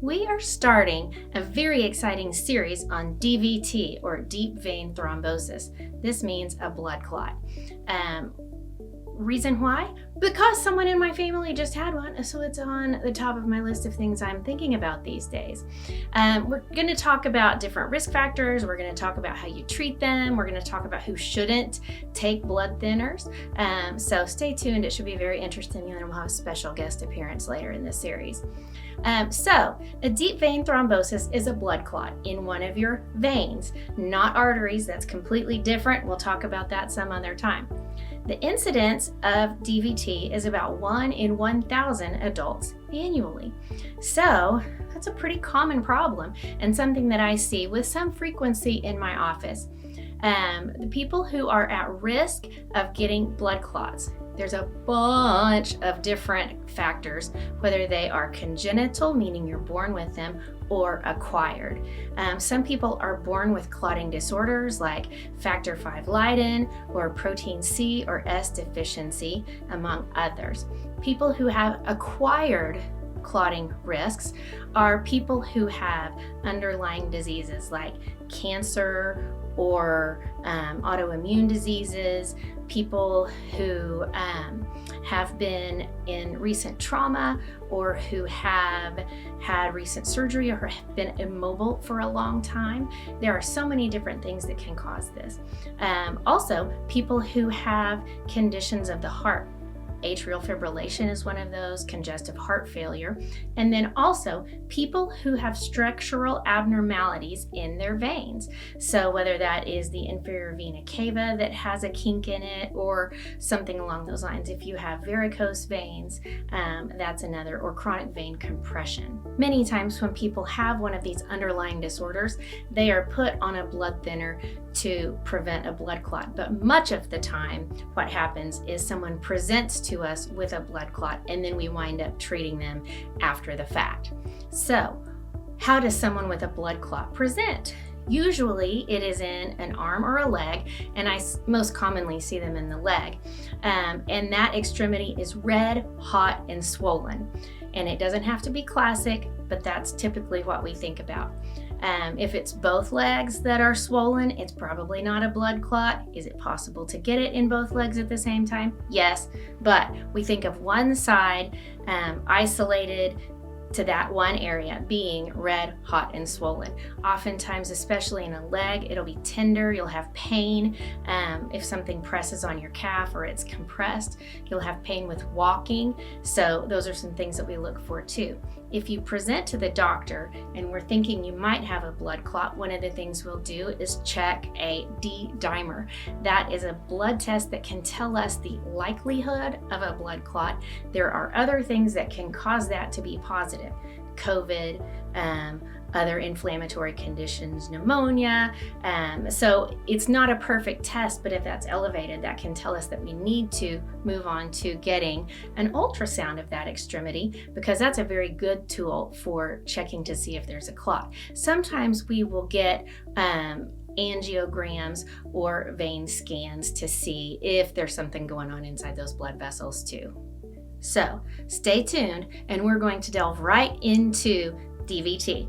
We are starting a very exciting series on DVT, or deep vein thrombosis. This means a blood clot. Reason why? Because someone in my family just had one, so it's on the top of my list of things I'm thinking about these days. We're going to talk about different risk factors. We're going to talk about how you treat them. We're going to talk about who shouldn't take blood thinners. So stay tuned. It should be very interesting, and we'll have a special guest appearance later in this series. So a deep vein thrombosis is a blood clot in one of your veins, not arteries. That's completely different. We'll talk about that some other time. The incidence of DVT is about 1 in 1,000 adults annually. So that's a pretty common problem and something that I see with some frequency in my office. The people who are at risk of getting blood clots, there's a bunch of different factors, whether they are congenital, meaning you're born with them, or acquired. Some people are born with clotting disorders like factor V Leiden or protein C or S deficiency, among others. People who have acquired clotting risks are people who have underlying diseases like cancer or autoimmune diseases, people who have been in recent trauma or who have had recent surgery or have been immobile for a long time. There are so many different things that can cause this. Also, people who have conditions of the heart. Atrial fibrillation is one of those, congestive heart failure, and then also people who have structural abnormalities in their veins. So whether that is the inferior vena cava that has a kink in it or something along those lines. If you have varicose veins, that's another, or chronic vein compression. Many times when people have one of these underlying disorders, they are put on a blood thinner to prevent a blood clot. But much of the time, what happens is someone presents to us with a blood clot and then we wind up treating them after the fact. So, how does someone with a blood clot present? Usually it is in an arm or a leg, and I most commonly see them in the leg. And that extremity is red, hot, and swollen. And it doesn't have to be classic, but that's typically what we think about. If it's both legs that are swollen, it's probably not a blood clot. Is it possible to get it in both legs at the same time? Yes, but we think of one side isolated to that one area being red, hot, and swollen. Oftentimes, especially in a leg, it'll be tender, you'll have pain. If something presses on your calf or it's compressed, you'll have pain with walking. So those are some things that we look for too. If you present to the doctor and we're thinking you might have a blood clot, one of the things we'll do is check a D-dimer. That is a blood test that can tell us the likelihood of a blood clot. There are other things that can cause that to be positive. COVID, other inflammatory conditions, pneumonia. So it's not a perfect test, but if that's elevated, that can tell us that we need to move on to getting an ultrasound of that extremity, because that's a very good tool for checking to see if there's a clot. Sometimes we will get angiograms or vein scans to see if there's something going on inside those blood vessels too. So stay tuned, and we're going to delve right into DVT.